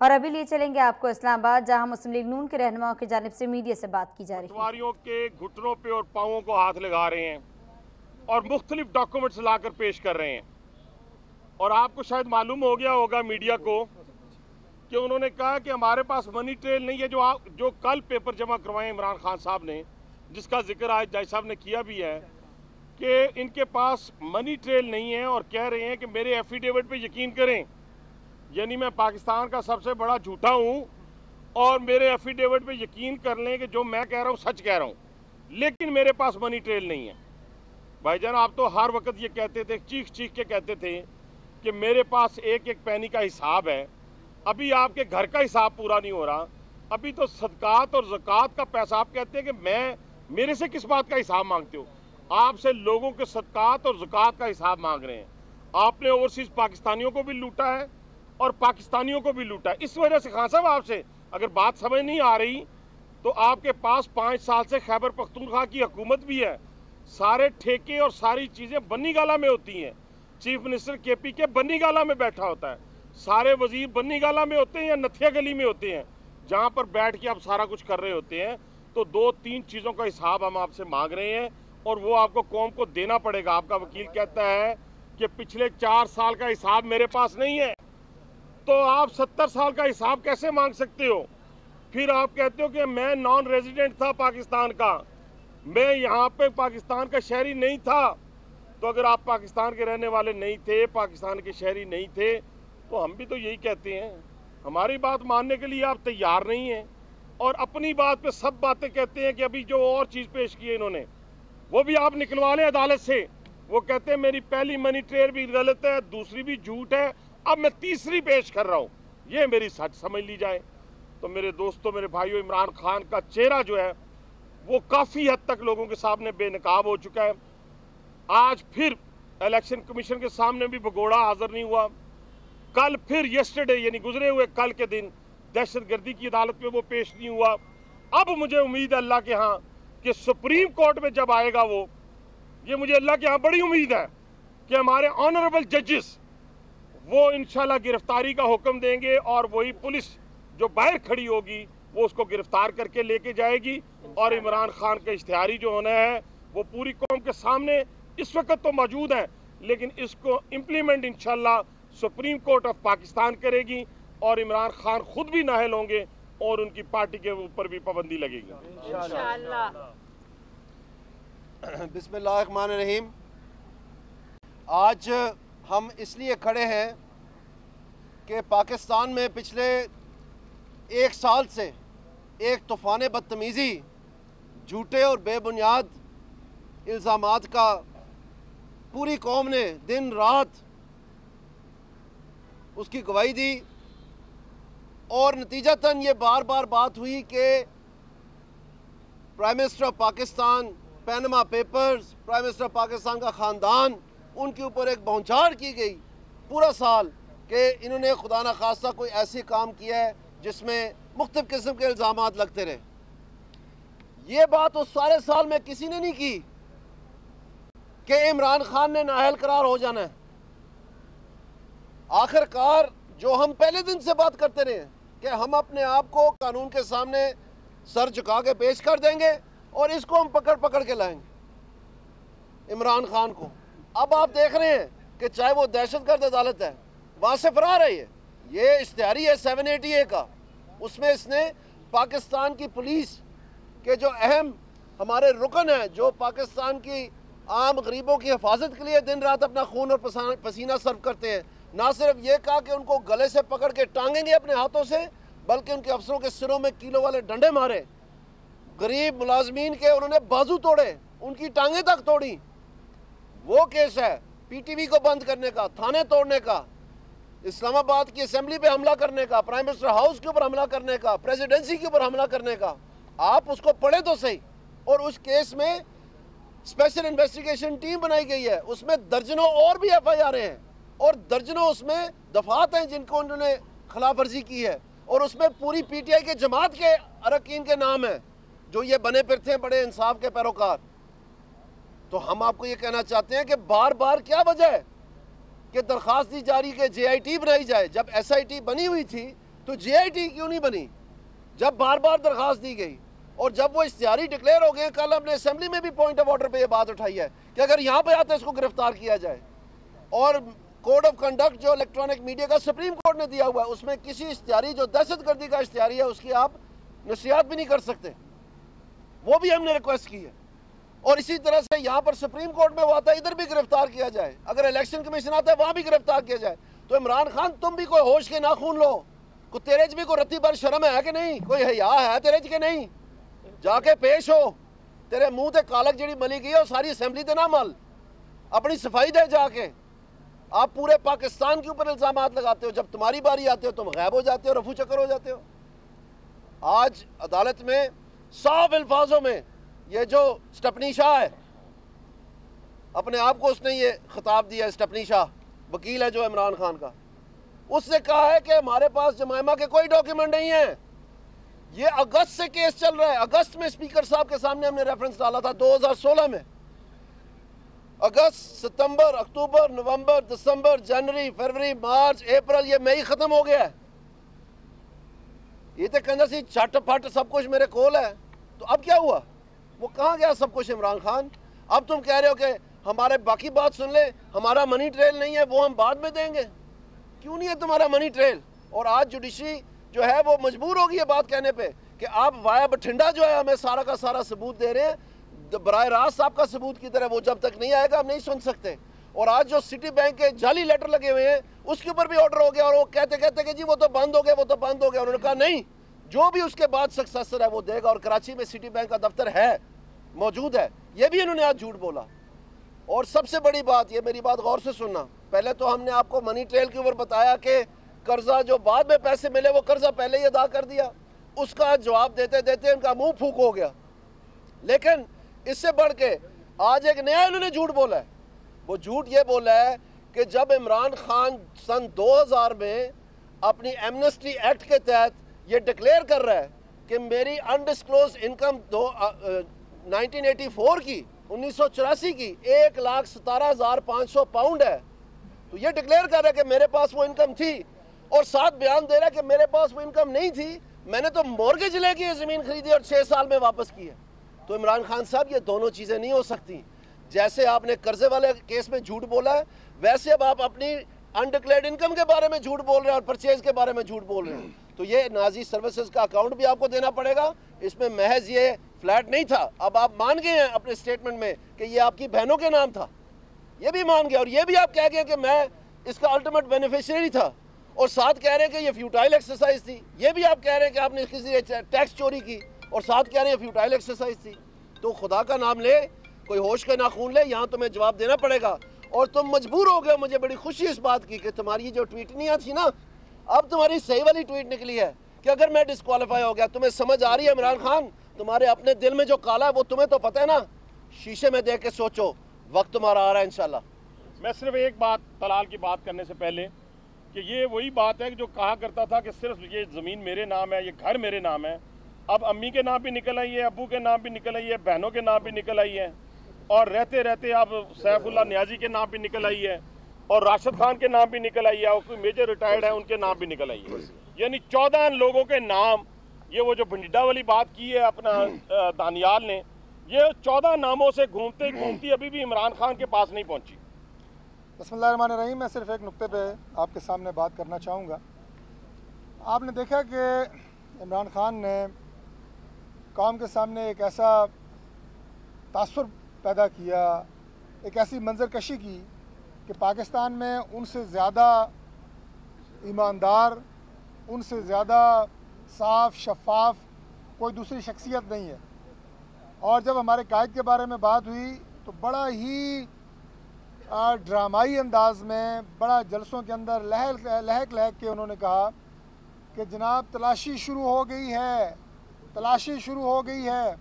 और अभी लिए चलेंगे आपको इस्लामाबाद, जहां मुस्लिम लीग नून के रहनुमाओं की जानिब से मीडिया से बात की जा रही है। पटवारियों के घुटनों पे और पांवों को हाथ लगा रहे हैं और मुख्तलिफ डॉक्यूमेंट्स लाकर पेश कर रहे हैं। और आपको शायद मालूम हो गया होगा मीडिया को कि उन्होंने कहा कि हमारे पास मनी ट्रेल नहीं है। जो कल पेपर जमा करवाए इमरान खान साहब ने, जिसका जिक्र आज जज साहब ने किया भी है कि इनके पास मनी ट्रेल नहीं है, और कह रहे हैं कि मेरे एफिडेविट पे यकीन करें, यानी मैं पाकिस्तान का सबसे बड़ा झूठा हूं और मेरे एफिडेविट पे यकीन कर लें कि जो मैं कह रहा हूं सच कह रहा हूं, लेकिन मेरे पास मनी ट्रेल नहीं है। भाईजान, आप तो हर वक्त ये कहते थे, चीख चीख के कहते थे कि मेरे पास एक एक पैनी का हिसाब है। अभी आपके घर का हिसाब पूरा नहीं हो रहा, अभी तो सदकात और ज़कात का पैसा। आप कहते हैं कि मेरे से किस बात का हिसाब मांगते हो? आपसे लोगों के सदकात और ज़कात का हिसाब मांग रहे हैं। आपने ओवरसीज पाकिस्तानियों को भी लूटा है और पाकिस्तानियों को भी लूटा है। इस वजह से खान साहब, आपसे अगर बात समझ नहीं आ रही तो आपके पास 5 साल से खैबर पख्तूनख्वा की हुकूमत भी है। सारे ठेके और सारी चीज़ें बन्नी गाला में होती हैं। चीफ मिनिस्टर केपी के बन्नी गाला में बैठा होता है, सारे वजीर बन्नी गाला में होते हैं या नथिया गली में होते हैं, जहाँ पर बैठ के आप सारा कुछ कर रहे होते हैं। तो 2-3 चीज़ों का हिसाब हम आपसे मांग रहे हैं और वो आपको कौम को देना पड़ेगा। आपका वकील कहता है कि पिछले 4 साल का हिसाब मेरे पास नहीं है, तो आप 70 साल का हिसाब कैसे मांग सकते हो? फिर आप कहते हो कि मैं नॉन रेजिडेंट था पाकिस्तान का, मैं यहाँ पे पाकिस्तान का शहरी नहीं था। तो अगर आप पाकिस्तान के रहने वाले नहीं थे, पाकिस्तान के शहरी नहीं थे, तो हम भी तो यही कहते हैं। हमारी बात मानने के लिए आप तैयार नहीं हैं और अपनी बात पे सब बातें कहते हैं कि अभी जो और चीज़ पेश की है इन्होंने, वो भी आप निकलवा लें अदालत से। वो कहते हैं मेरी पहली मनी ट्रेल भी गलत है, दूसरी भी झूठ है, अब मैं तीसरी पेश कर रहा हूँ, ये मेरी सच समझ ली जाए। तो मेरे दोस्तों, मेरे भाइयों, इमरान खान का चेहरा जो है वो काफ़ी हद तक लोगों के सामने बेनकाब हो चुका है। आज फिर इलेक्शन कमीशन के सामने भी भगोड़ा हाजिर नहीं हुआ। कल फिर यस्टरडे, यानी गुजरे हुए कल के दिन, दहशतगर्दी की अदालत में वो पेश नहीं हुआ। अब मुझे उम्मीद है अल्लाह के यहाँ कि सुप्रीम कोर्ट में जब आएगा वो, ये मुझे अल्लाह के यहाँ बड़ी उम्मीद है कि हमारे ऑनरेबल जजेस वो इंशाल्लाह गिरफ्तारी का हुक्म देंगे और वही पुलिस जो बाहर खड़ी होगी वो उसको गिरफ्तार करके लेके जाएगी। और इमरान खान का इश्तिहारी जो होना है वो पूरी कौम के सामने इस वक्त तो मौजूद है, लेकिन इसको इम्प्लीमेंट इंशाल्लाह सुप्रीम कोर्ट ऑफ पाकिस्तान करेगी और इमरान खान खुद भी नाहल होंगे और उनकी पार्टी के ऊपर भी पाबंदी लगेगी इंशाल्लाह। बिस्मिल्लाहिर्रहमानिर्रहीम। आज हम इसलिए खड़े हैं कि पाकिस्तान में पिछले 1 साल से एक तूफ़ान बदतमीज़ी, झूठे और बेबुनियाद इल्ज़ामात का पूरी कौम ने दिन रात उसकी गवाही दी और नतीजतन ये बार बार बात हुई कि prime minister of Pakistan, पैनमा papers, prime minister of Pakistan का ख़ानदान, उनके ऊपर एक बौछार की गई पूरा साल कि इन्होंने खुदा न खास्ता कोई ऐसी काम किया है जिसमें मुख्तलिफ किस्म के इल्ज़ामात लगते रहे। ये बात उस सारे साल में किसी ने नहीं की कि इमरान खान ने नाअहल करार हो जाना है। आखिरकार जो हम पहले दिन से बात करते रहे कि हम अपने आप को कानून के सामने सर झुका के पेश कर देंगे और इसको हम पकड़ पकड़ के लाएंगे इमरान खान को। अब आप देख रहे हैं कि चाहे वो दहशतगर्द अदालत है, वहाँ से फरार है। ये इश्तिहारी है 780A का, उसमें इसने पाकिस्तान की पुलिस के जो अहम हमारे रुकन हैं, जो पाकिस्तान की आम गरीबों की हिफाजत के लिए दिन रात अपना खून और पसीना सर्व करते हैं, ना सिर्फ ये कहा कि उनको गले से पकड़ के टांगेंगे अपने हाथों से, बल्कि उनके अफसरों के सिरों में कीलो वाले डंडे मारे। गरीब मुलाजमीन के उन्होंने बाजू तोड़े, उनकी टांगें तक तोड़ी। वो केस है पीटीवी को बंद करने का, थाने तोड़ने का, इस्लामाबाद की असेंबली पे हमला करने का, प्राइम मिनिस्टर हाउस के ऊपर हमला करने का, प्रेसिडेंसी के ऊपर हमला करने का। आप उसको पढ़े तो सही। और उस केस में स्पेशल इन्वेस्टिगेशन टीम बनाई गई है, उसमें दर्जनों और भी FIR हैं और दर्जनों उसमें दफात हैं जिनको उन्होंने खिलाफ वर्जी की है, और उसमें पूरी PTI के जमात के अरकान के नाम हैं जो ये बने फिरते हैं बड़े इंसाफ के पैरोकार। तो हम आपको ये कहना चाहते हैं कि बार बार क्या वजह है कि दरख्वास्त दी जा रही कि JIT बनाई जाए। जब SIT बनी हुई थी तो JIT क्यों नहीं बनी जब बार बार दरखास्त दी गई? और जब वो इख्तियारी डिक्लेयर हो गए, कल हमने असेंबली में भी पॉइंट ऑफ ऑर्डर पे ये बात उठाई है कि अगर यहाँ पे आते इसको गिरफ्तार किया जाए। और कोड ऑफ कंडक्ट जो इलेक्ट्रॉनिक मीडिया का सुप्रीम कोर्ट ने दिया हुआ है, उसमें किसी इख्तियारी जो दहशतगर्दी का इख्तियारी है उसकी आप नसीहत भी नहीं कर सकते, वो भी हमने रिक्वेस्ट की है। और इसी तरह से यहाँ पर सुप्रीम कोर्ट में वो आता है, इधर भी गिरफ्तार किया जाए, अगर इलेक्शन कमीशन आता है वहाँ भी गिरफ्तार किया जाए। तो इमरान खान तुम भी कोई होश के नाखून लो, को तेरे भी कोई रत्ती भर शर्म है कि नहीं, कोई हया है तेरे के नहीं? जाके पेश हो, तेरे मुंह ते कालक जी मली गई है सारी असेंबली ते ना मल, अपनी सफाई दे जाके। आप पूरे पाकिस्तान के ऊपर इल्जाम लगाते हो, जब तुम्हारी बारी आते हो तुम गायब हो जाते हो, रफू चक्कर हो जाते हो। आज अदालत में साफ अल्फाजों में ये जो स्टेफनी शाह है, अपने आप को उसने ये खिताब दिया, स्टेफनी शाह वकील है जो इमरान खान का, उसने कहा है कि हमारे पास जमाइमा के कोई डॉक्यूमेंट नहीं है। ये अगस्त से केस चल रहा है, अगस्त में स्पीकर साहब के सामने हमने रेफरेंस डाला था 2016 में। अगस्त, सितंबर, अक्टूबर, नवंबर, दिसंबर, जनवरी, फरवरी, मार्च, अप्रैल, ये मई खत्म हो गया है। ये तो कहना सी छट फट सब कुछ मेरे कोल है। तो अब क्या हुआ? वो कहाँ गया सब कुछ इमरान खान? अब तुम कह रहे हो कि हमारे बाकी बात सुन ले, हमारा मनी ट्रेल नहीं है, वो हम बाद में देंगे। क्यों नहीं है तुम्हारा मनी ट्रेल? और आज जुडिशरी जो है वो मजबूर होगी ये बात कहने पे कि आप वाया बठिंडा जो है हमें सारा का सारा सबूत दे रहे हैं, बराह रास्त आपका सबूत की तरह, वो जब तक नहीं आएगा हम नहीं सुन सकते। और आज जो सिटी बैंक के जाली लेटर लगे हुए हैं उसके ऊपर भी ऑर्डर हो गया, और वो कहते कहते कि जी वो तो बंद हो गया, वो तो बंद हो गया। उन्होंने कहा नहीं, जो भी उसके बाद सक्सेसर है वो देगा, और कराची में सिटी बैंक का दफ्तर है, मौजूद है। ये भी इन्होंने आज झूठ बोला। और सबसे बड़ी बात, ये मेरी बात गौर से सुनना, पहले तो हमने आपको मनी ट्रेल के ऊपर बताया कि कर्जा जो बाद में पैसे मिले वो कर्जा पहले ही अदा कर दिया, उसका जवाब देते देते उनका मुंह फूक हो गया। लेकिन इससे बढ़ के आज एक नया इन्होंने झूठ बोला है। वो झूठ ये बोला है कि जब इमरान खान सन 2000 में अपनी एमनेस्टी एक्ट के तहत ये डिक्लेयर कर रहा है कि मेरी अनडिस्क्लोज इनकम 1984 की 1984 की 1,17,500 पाउंड है, तो ये डिक्लेयर कर रहा है कि मेरे पास वो इनकम थी, और साथ बयान दे रहा है कि मेरे पास वो इनकम नहीं थी, मैंने तो मॉर्गेज लेके ज़मीन खरीदी और 6 साल में वापस की है। तो इमरान खान साहब ये दोनों चीज़ें नहीं हो सकती। जैसे आपने कर्जे वाले केस में झूठ बोला है, वैसे अब आप अपनी अनडिक्लेयर्ड इनकम के बारे में झूठ बोल रहे हैं और परचेज के बारे में झूठ बोल रहे हैं। तो ये नाजी सर्विसेज का अकाउंट भी आपको देना पड़ेगा, इसमें महज ये फ्लैट नहीं था। अब आप मान गए हैं अपने स्टेटमेंट में कि ये आपकी बहनों के नाम था, ये भी मान गया, और ये भी आप कह गए कि मैं इसका अल्टीमेट बेनिफिशियरी था, और साथ कह रहे हैं कि ये फ्यूटाइल एक्सरसाइज थी। ये भी आप कह रहे हैं कि आपने किसी टैक्स चोरी की, और साथ कह रहे हैं फ्यूटाइल एक्सरसाइज थी। तो खुदा का नाम ले, कोई होश का नाखून ले, यहाँ तुम्हें जवाब देना पड़ेगा। और तुम मजबूर हो गए। मुझे बड़ी खुशी इस बात की कि तुम्हारी जो ट्वीटनियाँ थी ना, अब तुम्हारी सही वाली ट्वीट निकली है कि अगर मैं डिस्क्वालीफाई हो गया। तुम्हें समझ आ रही है इमरान खान, तुम्हारे अपने दिल में जो काला है वो तुम्हें तो पता है ना। शीशे में देख के सोचो, वक्त तुम्हारा आ रहा है इंशाल्लाह। मैं सिर्फ एक बात तलाल की बात करने से पहले कि ये वही बात है कि जो कहा करता था कि सिर्फ ये ज़मीन मेरे नाम है, ये घर मेरे नाम है, अब अम्मी के नाम भी निकल आई है, अब्बू के नाम भी निकल आई है, बहनों के नाम भी निकल आई है, और रहते रहते अब सैफुल्ला नियाजी के नाम भी निकल आई है, और राशिद खान के नाम भी निकल आई है, और कोई मेजर रिटायर्ड है उनके नाम भी निकल आई है। यानी 14 लोगों के नाम, ये वो जो भंडिडा वाली बात की है अपना दानियाल ने, ये 14 नामों से घूमते घूमती अभी भी इमरान खान के पास नहीं पहुंची। बिस्मिल्लाहिर्रहमानिर्रहीम। मैं सिर्फ एक नुक्ते पे आपके सामने बात करना चाहूँगा। आपने देखा कि इमरान खान ने कौम के सामने एक ऐसा तासुर पैदा किया, एक ऐसी मंजरकशी की कि पाकिस्तान में उनसे ज़्यादा ईमानदार, उनसे ज़्यादा साफ शफाफ कोई दूसरी शख्सियत नहीं है। और जब हमारे कायद के बारे में बात हुई तो बड़ा ही ड्रामाई अंदाज में, बड़ा जलसों के अंदर लहक लहक के उन्होंने कहा कि जनाब तलाशी शुरू हो गई है, तलाशी शुरू हो गई है।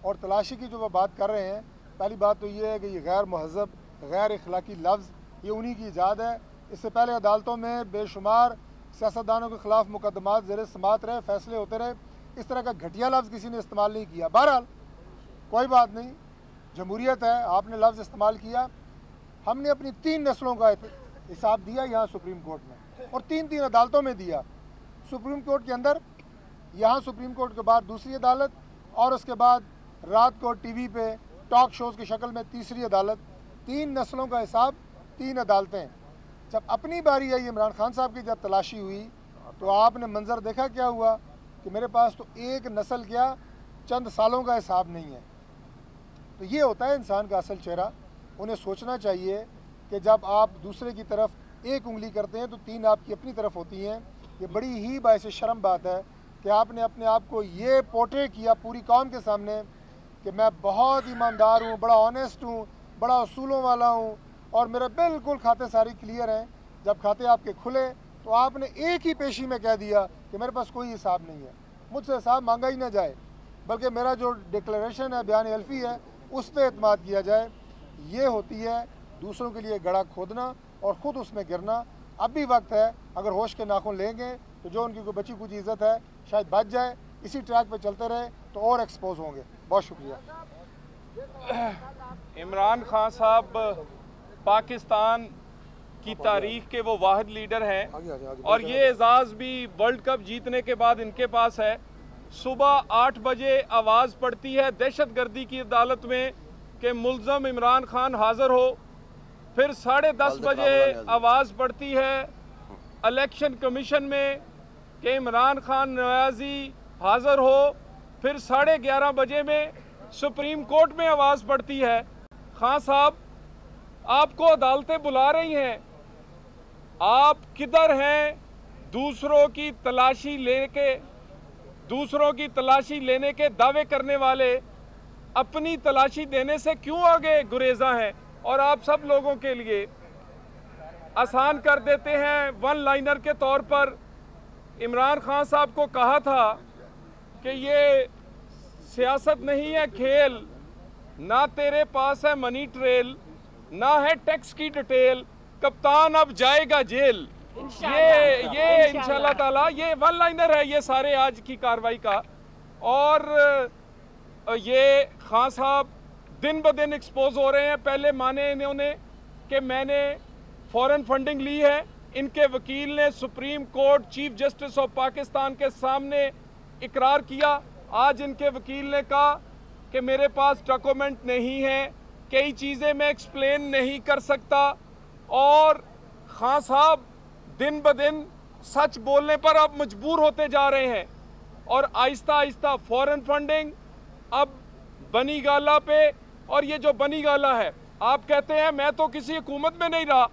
और तलाशी की जो वो बात कर रहे हैं, पहली बात तो ये है कि ये गैर महज़ब, गैर अखलाकी लफ्ज़ ये उन्हीं की ईजाद है। इससे पहले अदालतों में बेशुमार सियासतदानों के ख़िलाफ़ मुकदमात ज़ेर समात रहे, फ़ैसले होते रहे, इस तरह का घटिया लफ्ज़ किसी ने इस्तेमाल नहीं किया। बहरहाल कोई बात नहीं, जमहूरियत है, आपने लफ्ज़ इस्तेमाल किया। हमने अपनी 3 नस्लों का हिसाब दिया यहाँ सुप्रीम कोर्ट में, और 3 अदालतों में दिया। सुप्रीम कोर्ट के अंदर, यहाँ सुप्रीम कोर्ट के बाद दूसरी अदालत, और उसके बाद रात को टीवी पे टॉक शोज़ की शक्ल में तीसरी अदालत। 3 नस्लों का हिसाब, 3 अदालतें। जब अपनी बारी आई इमरान खान साहब की, जब तलाशी हुई, तो आपने मंजर देखा क्या हुआ कि मेरे पास तो एक नस्ल क्या, चंद सालों का हिसाब नहीं है। तो ये होता है इंसान का असल चेहरा। उन्हें सोचना चाहिए कि जब आप दूसरे की तरफ एक उंगली करते हैं तो 3 आपकी अपनी तरफ होती हैं। ये बड़ी ही बायस शर्म बात है कि आपने अपने आप को ये पोर्ट्रे किया पूरी कौम के सामने कि मैं बहुत ईमानदार हूँ, बड़ा ऑनेस्ट हूँ, बड़ा असूलों वाला हूँ और मेरे बिल्कुल खाते सारी क्लियर हैं। जब खाते आपके खुले तो आपने एक ही पेशी में कह दिया कि मेरे पास कोई हिसाब नहीं है, मुझसे हिसाब मांगा ही ना जाए, बल्कि मेरा जो डिक्लेरेशन है, बयान हल्फी है, उस पर एतमाद किया जाए। ये होती है दूसरों के लिए गड़ा खोदना और ख़ुद उसमें गिरना। अब भी वक्त है, अगर होश के नाखून लेंगे तो जो उनकी कोई बची कुछ इज़्ज़त है शायद बच जाए। इसी ट्रैक पे चलते रहे तो और एक्सपोज होंगे। बहुत शुक्रिया। इमरान खान साहब पाकिस्तान की तारीख के वो वाहिद लीडर हैं और ये एजाज़ भी वर्ल्ड कप जीतने के बाद इनके पास है। सुबह 8 बजे आवाज़ पड़ती है दहशतगर्दी की अदालत में कि मुल्ज़म इमरान खान हाज़िर हो। फिर 10:30 बजे आवाज़ पड़ती है इलेक्शन कमीशन में कि इमरान खान नवाज़ी हाज़िर हो। फिर 11:30 बजे में सुप्रीम कोर्ट में आवाज़ पड़ती है। खान साहब, आपको अदालतें बुला रही हैं, आप किधर हैं? दूसरों की तलाशी लेने के दावे करने वाले अपनी तलाशी देने से क्यों आगे गुरेजा हैं और आप सब लोगों के लिए आसान कर देते हैं। वन लाइनर के तौर पर इमरान खान साहब को कहा था कि ये सियासत नहीं है खेल, ना तेरे पास है मनी ट्रेल, ना है टैक्स की डिटेल, कप्तान अब जाएगा जेल। ये इंशाल्लाह ताला ये वन लाइनर है ये सारे आज की कार्रवाई का। और ये खान साहब दिन ब दिन एक्सपोज हो रहे हैं। पहले माने इन्होंने कि मैंने फॉरेन फंडिंग ली है, इनके वकील ने supreme court chief justice of Pakistan के सामने इकरार किया। आज इनके वकील ने कहा कि मेरे पास डॉक्यूमेंट नहीं है, कई चीज़ें मैं एक्सप्लेन नहीं कर सकता। और खान साहब दिन ब दिन सच बोलने पर अब मजबूर होते जा रहे हैं और आहिस्ता आहिस्ता फॉरेन फंडिंग अब बनी गाला पे। और ये जो बनी गाला है, आप कहते हैं मैं तो किसी हुकूमत में नहीं रहा।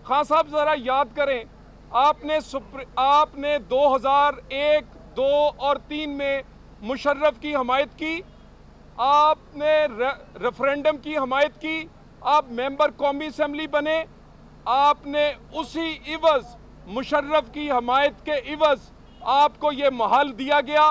खान साहब ज़रा याद करें, आपने 2001, 2 और 3 में मुशर्रफ की हमायत की, आपने रेफरेंडम की हमायत की, आप मेंबर कौमी असम्बली बने, आपने उसी इवज़ मुशर्रफ की हमायत के इवज़ आपको ये महल दिया गया।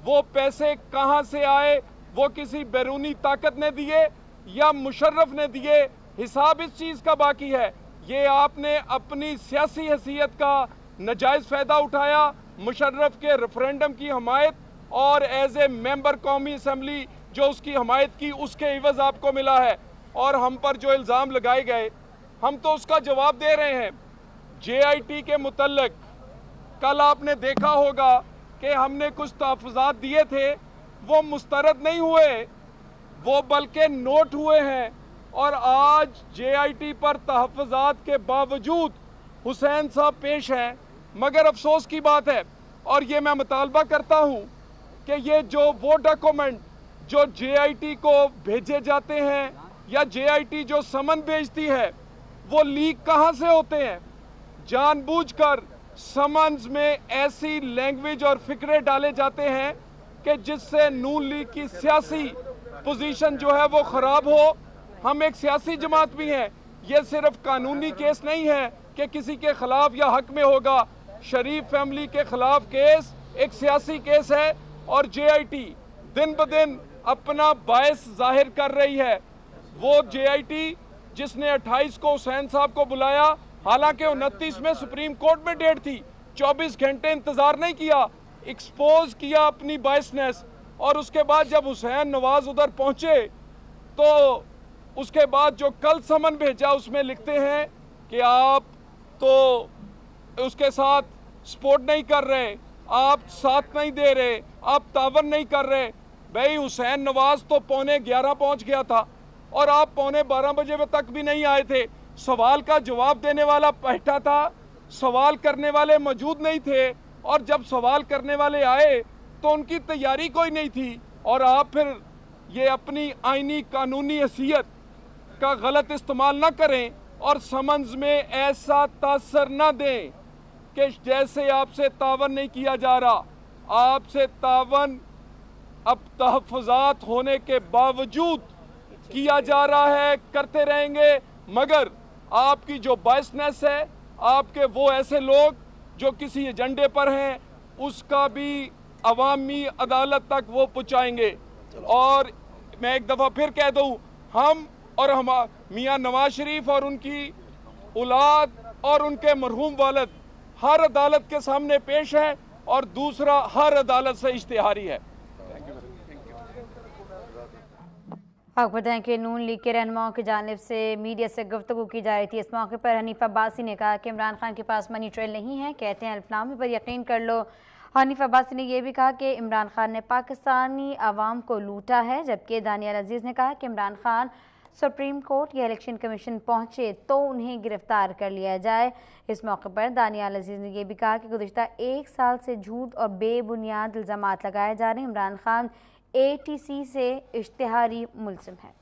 वो पैसे कहाँ से आए? वो किसी बैरूनी ताकत ने दिए या मुशर्रफ ने दिए? हिसाब इस चीज़ का बाकी है। ये आपने अपनी सियासी हैसियत का नाजायज़ फ़ायदा उठाया, मुशर्रफ के रेफरेंडम की हमायत और एज ए मेंबर कौमी असम्बली जो उसकी हमायत की, उसके इवज़ आपको मिला है। और हम पर जो इल्ज़ाम लगाए गए, हम तो उसका जवाब दे रहे हैं। JIT के मुतल्लिक कल आपने देखा होगा कि हमने कुछ तहफ़्फ़ुज़ात दिए थे, वो मुस्तरद नहीं हुए, वो बल्कि नोट हुए हैं। और आज JIT पर तहफ़्फ़ुज़ात के बावजूद हुसैन साहब पेश हैं। मगर अफसोस की बात है, और ये मैं मुतालबा करता हूँ कि ये जो वो डॉक्यूमेंट जो JIT को भेजे जाते हैं या JIT जो समन भेजती है, वो लीक कहाँ से होते हैं? जानबूझकर समन्स में ऐसी लैंग्वेज और फिक्रे डाले जाते हैं कि जिससे नून लीग की सियासी पोजीशन जो है वो ख़राब हो। हम एक सियासी जमात भी हैं, ये सिर्फ कानूनी केस नहीं है कि किसी के खिलाफ या हक में होगा। शरीफ फैमिली के खिलाफ केस एक सियासी केस है और JIT दिन ब दिन अपना बायस जाहिर कर रही है। वो JIT जिसने 28 को हुसैन साहब को बुलाया, हालांकि 29 में सुप्रीम कोर्ट में डेट थी, 24 घंटे इंतजार नहीं किया, एक्सपोज किया अपनी बायसनेस। और उसके बाद जब हुसैन नवाज उधर पहुंचे तो उसके बाद जो कल समन भेजा उसमें लिखते हैं कि आप तो उसके साथ सपोर्ट नहीं कर रहे, आप साथ नहीं दे रहे, आप तावन नहीं कर रहे। भाई हुसैन नवाज तो 11:15 पहुंच गया था और आप 12:15 बजे तक भी नहीं आए थे। सवाल का जवाब देने वाला बैठा था, सवाल करने वाले मौजूद नहीं थे, और जब सवाल करने वाले आए तो उनकी तैयारी कोई नहीं थी। और आप फिर ये अपनी आईनी कानूनी हैसियत का गलत इस्तेमाल ना करें और समन्स में ऐसा तासर ना दें कि जैसे आपसे तावन नहीं किया जा रहा। आपसे तावन अब तहफ़्फ़ुज़ात होने के बावजूद किया जा रहा है, करते रहेंगे। मगर आपकी जो बायसनेस है, आपके वो ऐसे लोग जो किसी एजेंडे पर हैं, उसका भी अवामी अदालत तक वो पहुँचाएंगे। और मैं एक दफ़ा फिर कह दूँ, हम और हम मियाँ नवाज शरीफ और उनकी औलाद और उनके मरहूम वालिद हर अदालत के सामने पेश है, और दूसरा हर अदालत से इश्तिहारी है। आपको बताएं कि नून लीग के रहनुमाओं की जानिब से मीडिया से गुफ्तगू की जा रही थी। इस मौके पर हनीफ अब्बासी ने कहा कि इमरान खान के पास मनी ट्रेल नहीं है, कहते हैं अल्फनामी पर यकीन कर लो। हनीफ अब्बासी ने यह भी कहा कि इमरान खान ने पाकिस्तानी अवाम को लूटा है, जबकि दानियाल अजीज़ ने कहा कि इमरान खान सुप्रीम कोर्ट या इलेक्शन कमीशन पहुंचे तो उन्हें गिरफ्तार कर लिया जाए। इस मौके पर दानियाल अजीज़ ने यह भी कहा कि गुज़िश्ता 1 साल से झूठ और बेबुनियाद इल्ज़ामात लगाए जा रहे हैं। इमरान खान ATC से इश्तिहारी मुलज़िम है।